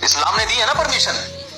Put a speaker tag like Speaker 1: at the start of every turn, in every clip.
Speaker 1: इस्लाम ने दी है ना परमिशन।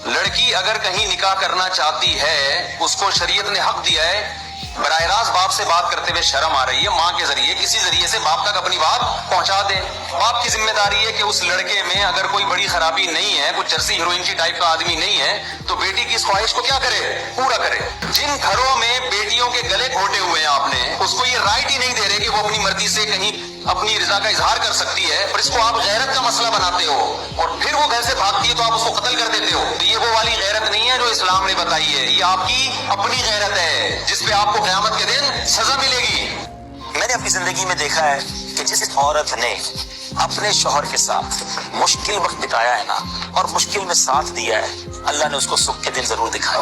Speaker 1: लड़की अगर कहीं निकाह करना चाहती है, उसको शरीयत ने हक दिया है। बराह रास्त बाप से बात करते हुए शर्म आ रही है, माँ के जरिए किसी जरिए से बाप तक अपनी बात पहुंचा दे। बाप की जिम्मेदारी है कि उस लड़के में अगर कोई बड़ी खराबी नहीं है, कुछ चर्सी हीरोइन की टाइप का आदमी नहीं है, तो बेटी की इस ख्वाहिश को क्या करे, पूरा करे। जिन घरों में बेटियों के गले घोटे हुए हैं आपने, उसको ये राइट ही नहीं दे रहे कि वो अपनी मर्जी से कहीं अपनी रजा का इजहार कर सकती है, पर इसको आप गैरत का मसला बनाते हो और फिर वो घर से भागती है तो आप उसको कत्ल कर देते हो। तो ये वो वाली गैरत नहीं है जो इस्लाम ने बताई है, ये आपकी अपनी गैरत है जिसपे आपको क़यामत के दिन सजा मिलेगी।
Speaker 2: मैंने अपनी जिंदगी में देखा है कि जिस औरत ने अपने शौहर के साथ मुश्किल वक्त बिताया है ना, और मुश्किल में साथ दिया है, अल्लाह ने उसको सुख के दिन जरूर दिखाए,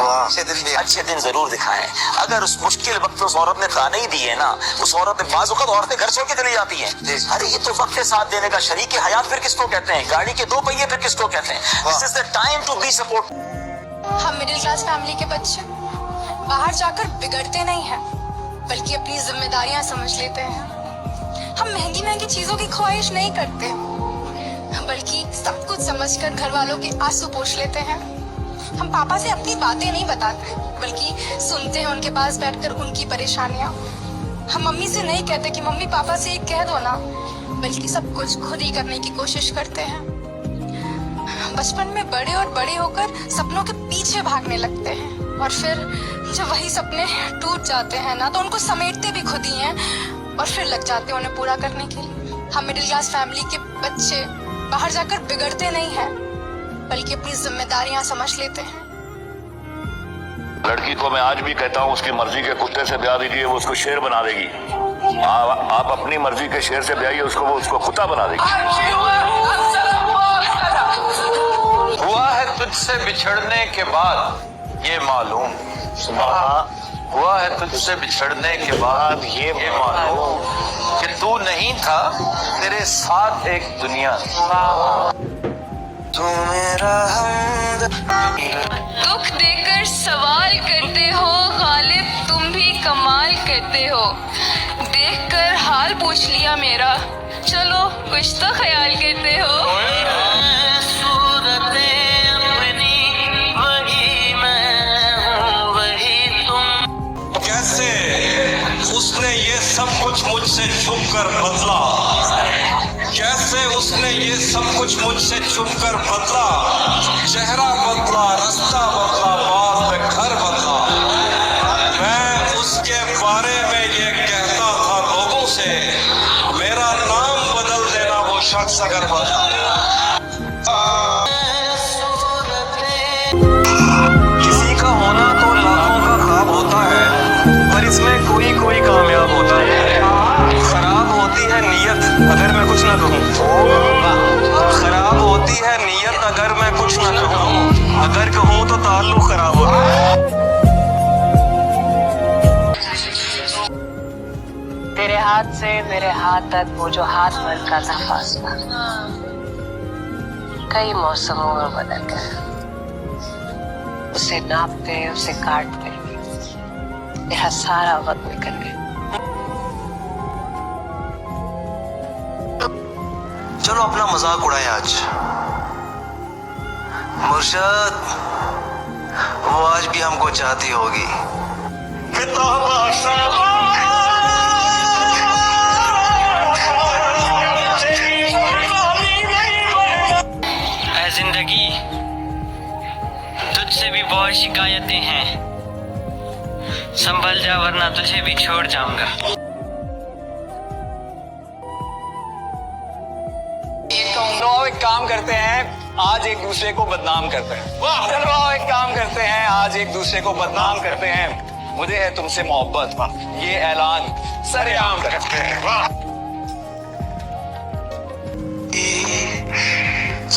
Speaker 2: अच्छे दिन जरूर दिखाए। अगर उस मुश्किल वक्त उस औरत ने ताने ही दिए ना, उस औरत ने बाज़ औक़ात औरतें घर छोड़ के चली जाती हैं। अरे ये तो वक्त के साथ देने का, शरीक हयात फिर किसको कहते हैं, गाड़ी के दो पहिए फिर किसको कहते हैं। This is the time to be support.
Speaker 3: हम मिडिल क्लास फैमिली के बच्चे बाहर जाकर बिगड़ते नहीं हैं, बल्कि अपनी जिम्मेदारियां समझ लेते हैं। हम महंगी महंगी चीजों की ख्वाहिश नहीं करते, बल्कि सब कुछ समझकर घर वालों के आंसू पोंछ लेते हैं। हम पापा से अपनी बातें नहीं बताते, बल्कि सुनते हैं उनके पास बैठकर उनकी परेशानियां। हम मम्मी से नहीं कहते कि मम्मी पापा से ये कह दो ना, बल्कि सब कुछ खुद ही करने की कोशिश करते हैं। बचपन में बड़े और बड़े होकर सपनों के पीछे भागने लगते हैं, और फिर जब वही सपने टूट जाते हैं ना, तो उनको समेटते भी खुद ही हैं और फिर लग जाते हैं उन्हें पूरा करने के लिए। हम मिडिल क्लास फैमिली के बच्चे बाहर जाकर बिगड़ते नहीं हैं, बल्कि अपनी जिम्मेदारियां समझ लेते हैं।
Speaker 4: लड़की को मैं आज भी कहता हूँ उसकी मर्जी के कुत्ते से ब्याह दीजिए, वो उसको शेर बना देगी। आप अपनी मर्जी के शेर से ब्याहिए उसको, वो उसको कुत्ता बना देगी।
Speaker 1: हुआ है तुझसे बिछड़ने के बाद ये मालूम, हुआ है तुझसे बिछड़ने के बाद ये मालूम कि तू नहीं था, तेरे साथ एक दुनिया। तू मेरा
Speaker 5: दुख देकर सवाल करते हो गालिब, तुम भी कमाल करते हो। देखकर हाल पूछ लिया मेरा, चलो कुछ तो ख्याल करते हो।
Speaker 6: कैसे उसने ये सब कुछ मुझसे छुप कर बदला, कैसे उसने ये सब कुछ मुझसे छुप कर बदला। चेहरा बदला, रास्ता बदला, बाद में घर बदला। मैं उसके बारे में ये कहता था लोगों से, मेरा नाम बदल देना वो शख्स अगर बदला। किसी का होना तो लाखों का ख्वाब होता है, पर इसमें कोई कोई कामयाब होता है। खराब होती है नीयत अगर मैं कुछ ना कहूँ, खराब होती है नीयत अगर मैं कुछ ना कहूँ, अगर कहूँ तो ताल्लुक खराब होता है।
Speaker 7: तेरे हाथ से मेरे हाथ तक वो जो हाथ भर का था फासला, कई मौसमों में बदल गया। उसे नापते उसे काटते मेरा सारा वक्त निकल गया।
Speaker 6: चलो अपना मजाक उड़ाए आज। मुर्शद वो आज भी हमको चाहती होगी।
Speaker 8: ऐ जिंदगी तुझसे भी बहुत शिकायतें हैं, संभल जा वरना तुझे भी छोड़ जाऊंगा।
Speaker 6: चलो एक काम करते हैं, आज एक दूसरे को बदनाम करते हैं। चलो एक काम करते हैं, आज एक दूसरे को बदनाम करते हैं। मुझे है तुमसे मोहब्बत, ये ऐलान सरेआम करते हैं।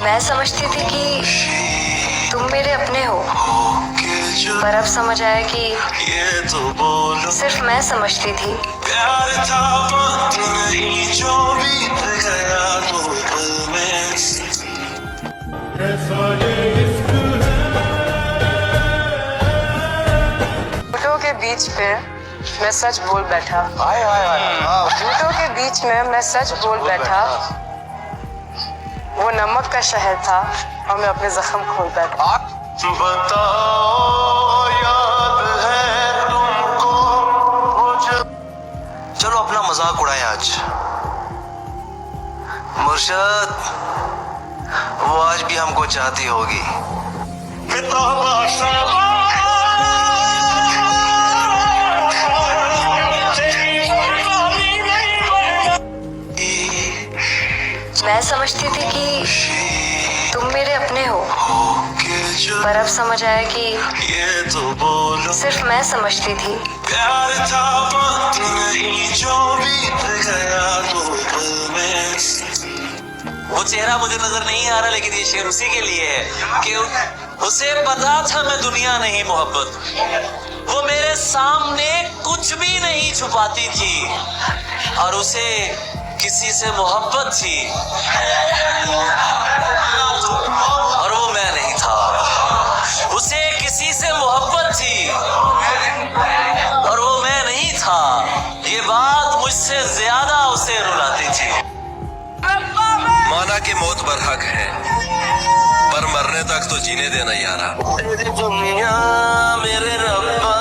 Speaker 3: मैं समझती थी कि तुम मेरे अपने हो, पर अब समझ आया कि सिर्फ मैं समझती थी।
Speaker 6: प्यार था बात नहीं जो बीत गया तो पल में।
Speaker 7: झूठों के बीच में मैं सच बोल बैठा, झूठों के बीच में मैं सच बोल बैठा। वो नमक का शहर था और मैं अपने जख्म खोल बैठा।
Speaker 6: बताओ याद है तुमको चलो अपना मजाक उड़ाएं आज। मुर्शद वो आज भी हमको चाहती होगी।
Speaker 3: मैं समझती थी कि तुम मेरे अपने हो, पर अब समझ आया कि
Speaker 6: ये तो बोलो
Speaker 3: सिर्फ मैं समझती थी।
Speaker 6: प्यार था वक्त नहीं जो बीत गया तो पल में।
Speaker 2: वो चेहरा मुझे नजर नहीं आ रहा, लेकिन ये शेर उसी के लिए है कि उसे पता था मैं दुनिया नहीं मोहब्बत। वो मेरे सामने कुछ भी नहीं छुपाती थी और उसे किसी से मोहब्बत थी और वो मैं नहीं था। उसे किसी से मोहब्बत थी और वो मैं नहीं था। ये बात मुझसे ज्यादा उसे रुलाती थी।
Speaker 6: माना कि मौत बरहक है, पर मरने तक तो जीने देना यारा। तेरी दुनिया मेरे रब्बा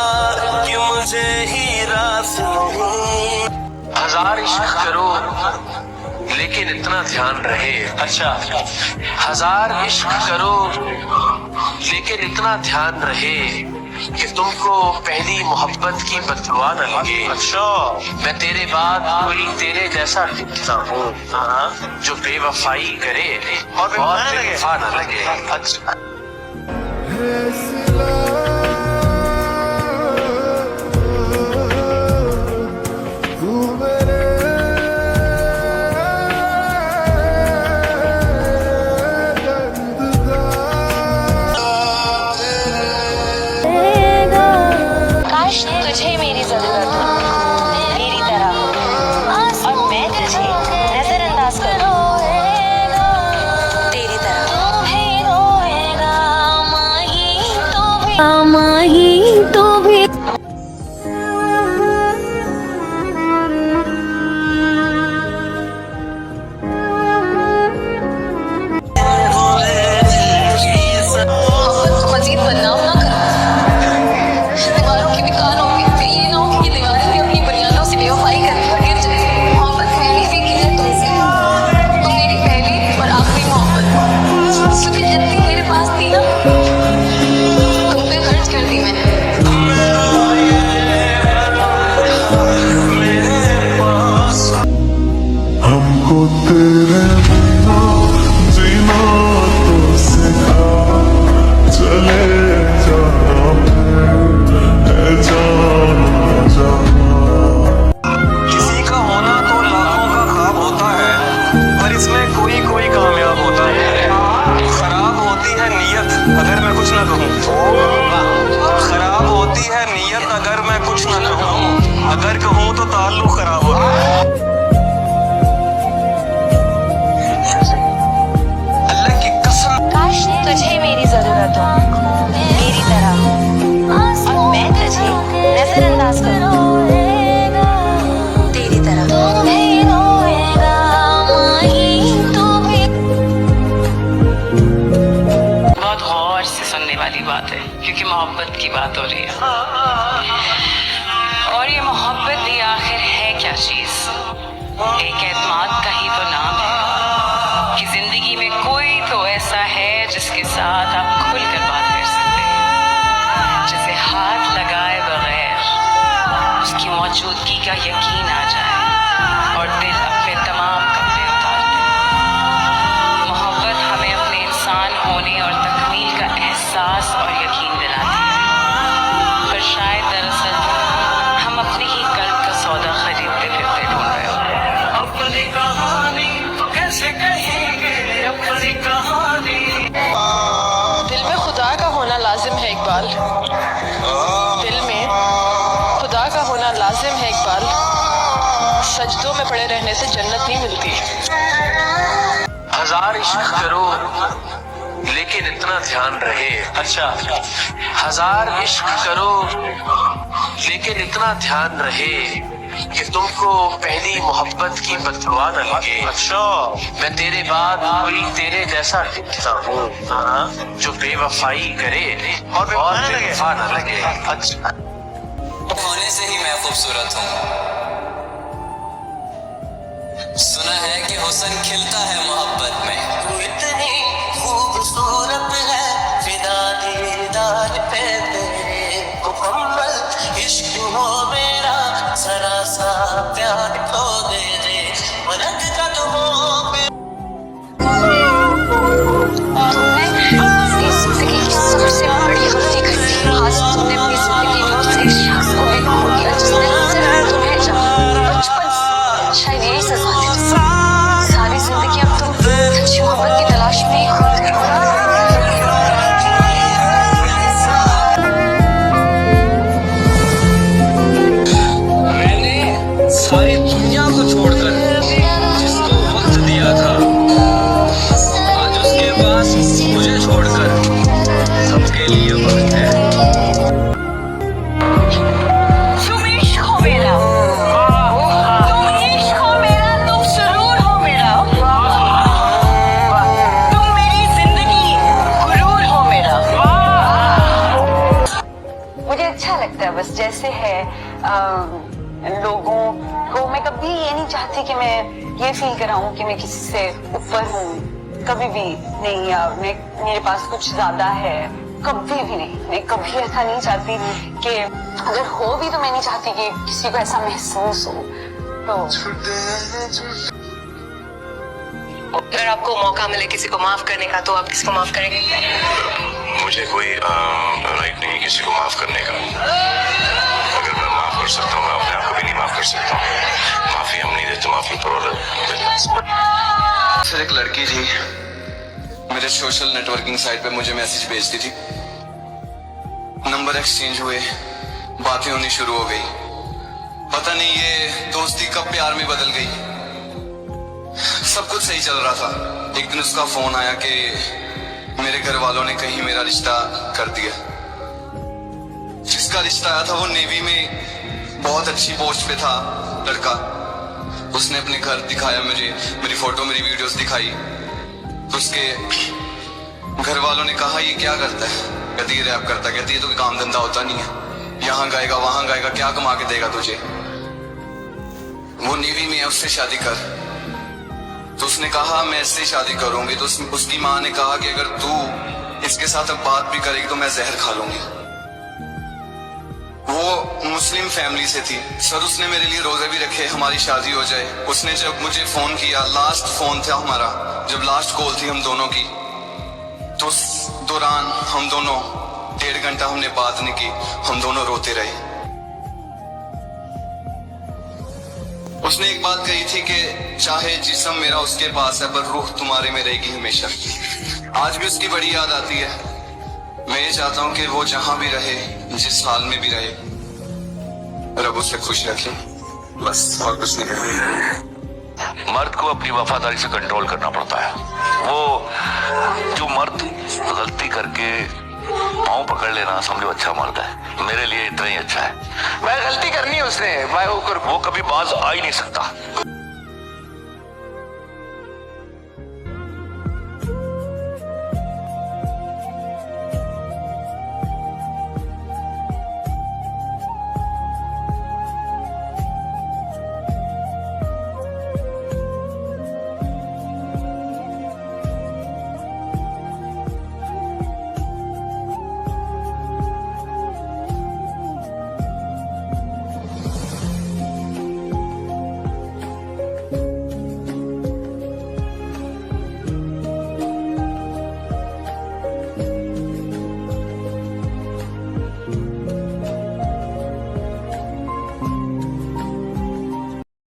Speaker 6: क्यों मुझे ही रास नहीं।
Speaker 9: हजार इश्क करो लेकिन इतना ध्यान रहे। अच्छा, हजार इश्क करो लेकिन इतना ध्यान रहे कि तुमको पहली मोहब्बत की बददुआ न लगे। अच्छा, मैं तेरे बाद कोई तेरे जैसा दिखता हूँ जो बेवफाई करे और बेवफा न लगे। अच्छा,
Speaker 3: काश तुझे मेरी जरूरत हो, मेरी तरह, और मैं तुझे नजरअंदाज करूं तेरी तरह। मजीद बदनाम ना कर, दीवारों की भी कान होगी। कहीं ये ना हो कि ये दीवारें भी अपनी बुनियादों से बेवफाई करने पर गिर जाए। मोहब्बत मैंने भी की है तुमसे, तुम मेरी पहली और आखिरी मोहब्बत। क्योंकि जितनी मेरे पास थी ना, तुम पे खर्च कर दी मैंने।
Speaker 10: हमको तेरे बिना जीना तो सिखा, चले जाना है जाना जाना।
Speaker 6: किसी का होना तो लाखों का ख्वाब होता है, पर इसमें कोई कोई कामयाब होता है। खराब होती है नीयत अगर मैं कुछ ना कहूँ। खराब होती है नीयत अगर मैं कुछ ना कहूँ। अगर कहूँ तो ताल्लुक खराब होता है। अल्लाह की कसम।
Speaker 3: काश तुझे मेरी जरूरत हो, मेरी तरह, और मैं तुझे नजरअंदाज करूं तेरी तरह।
Speaker 11: बहुत गौर से सुनने वाली बात है, क्योंकि मोहब्बत की बात हो रही है। और ये मोहब्बत भी आखिर है क्या चीज? एक एतमाद का ही तो नाम है कि जिंदगी में कोई तो ऐसा है जिसके साथ आप खुलकर बात कर सकते हैं, जिसे हाथ लगाए बगैर उसकी मौजूदगी का यकीन आ जाए और दिल अपने तमाम कपड़े उतार दे। मोहब्बत हमें अपने इंसान होने और तकमील का एहसास और यकीन दिलाती है, पर शायद दरअसल हम अपने ही कल्ब का सौदा खरीदते फिरते ढूंढ रहे होते हैं। अपनी कहानी तो कैसे कहेंगे अपनी कहानी।
Speaker 7: दिल में खुदा का होना लाजिम है इकबाल, दिल में खुदा का होना लाजिम है इकबाल। सजदों में पड़े रहने से जन्नत नहीं मिलती।
Speaker 9: हजार इश्क करो लेकिन इतना ध्यान रहे। अच्छा, हजार इश्क करो लेकिन इतना ध्यान रहे कि तुमको पहली मोहब्बत की बददुआ न लगे। अच्छा, मैं तेरे बाद कोई तेरे जैसा ढूंढता हूँ जो बेवफाई करे और बेवफा न लगे। अच्छा,
Speaker 8: होने से ही मैं खूबसूरत हूँ। सुना है कि हुस्न खिलता है मोहब्बत में।
Speaker 12: तू इतनी खूबसूरत है, फिदा दीदार पे तेरे मुकम्मल इश्क हो मेरा, जरा सा प्यार तो दे दे, मलक कदमों पे।
Speaker 3: तुमने जिंदगी की सबसे बड़ी गलती कर दी। आज तुमने अपनी जिंदगी में उस एक शख्स को भी खो दिया जिसने सिर्फ तुम्हें चाहा। बचपन से शायद यही सजा थी। सारी जिंदगी अब तुम अच्छी मोहब्बत की तलाश में ही खोते रहो।
Speaker 8: मैंने सारी दुनिया को छोड़कर जिसको वक्त दिया था, आज उसके पास मुझे छोड़कर सबके लिए वक्त है।
Speaker 11: तुम इश्क हो मेरा, तुम इश्क हो मेरा, तुम सुरूर हो मेरा, तुम मेरी जिंदगी गुरूर हो मेरा।
Speaker 13: मुझे अच्छा लगता है बस जैसे है लोगों को। मैं कभी ये नहीं चाहती कि मैं ये फील कराऊं कि मैं किसी से ऊपर हूँ, कभी भी नहीं, या मेरे पास कुछ ज्यादा है, कभी भी नहीं। मैं कभी ऐसा नहीं चाहती कि अगर हो भी तो मैं नहीं चाहती कि किसी को ऐसा महसूस हो। तो
Speaker 11: अगर आपको मौका मिले किसी को माफ करने का तो आप किसको माफ करेंगे?
Speaker 4: मुझे कोई राइट नहीं किसी को माफ करने का। अगर मैं माफ कर सकता हूँ, मैं अपने आप को भी नहीं माफ कर सकता हूँ। माफी हम नहीं देते, माफी
Speaker 6: सर, एक लड़की थी मेरे सोशल नेटवर्किंग साइट पे, मुझे मैसेज भेजती थी, नंबर एक्सचेंज हुए, बातें होनी शुरू हो गई। पता नहीं ये दोस्ती कब प्यार में बदल गई। सब कुछ सही चल रहा था। एक दिन उसका फोन आया कि मेरे घर वालों ने कहीं मेरा रिश्ता कर दिया। जिसका रिश्ता आया था वो नेवी में बहुत अच्छी पोस्ट पे था लड़का। उसने अपने घर दिखाया मुझे, मेरी फोटो मेरी वीडियोस दिखाई। तो उसके घर वालों ने कहा ये क्या करता है? कहती ये रैप करता है। कहती ये तो काम धंधा होता नहीं है, यहाँ गाएगा वहां गाएगा, क्या कमा के देगा तुझे? वो नेवी में है, उससे शादी कर। तो उसने कहा मैं इससे शादी करूंगी। तो उसकी माँ ने कहा कि अगर तू इसके साथ अब बात भी करेगी तो मैं जहर खा लूंगी। वो मुस्लिम फैमिली से थी सर। उसने मेरे लिए रोजे भी रखे, हमारी शादी हो जाए। उसने जब मुझे फोन किया, लास्ट फोन था हमारा, जब लास्ट कॉल थी हम दोनों की, तो उस दौरान हम दोनों 1.5 घंटा हमने बात नहीं की, हम दोनों रोते रहे। उसने एक बात कही थी कि चाहे जिस्म मेरा उसके पास है पर रूह तुम्हारे में रहेगी हमेशा। आज भी उसकी बड़ी याद आती है। मैं ये चाहता हूँ कि वो जहां भी रहे, जिस हाल में भी रहे, रब उसे खुश रखे, बस और कुछ नहीं।
Speaker 4: मर्द को अपनी वफादारी से कंट्रोल करना पड़ता है। वो जो मर्द गलती करके पाँव पकड़ लेना, समझो अच्छा मर्द है। मेरे लिए इतना ही अच्छा है।
Speaker 9: मैं गलती करनी है उसने, मैं
Speaker 4: वो कभी बाज आ ही नहीं सकता।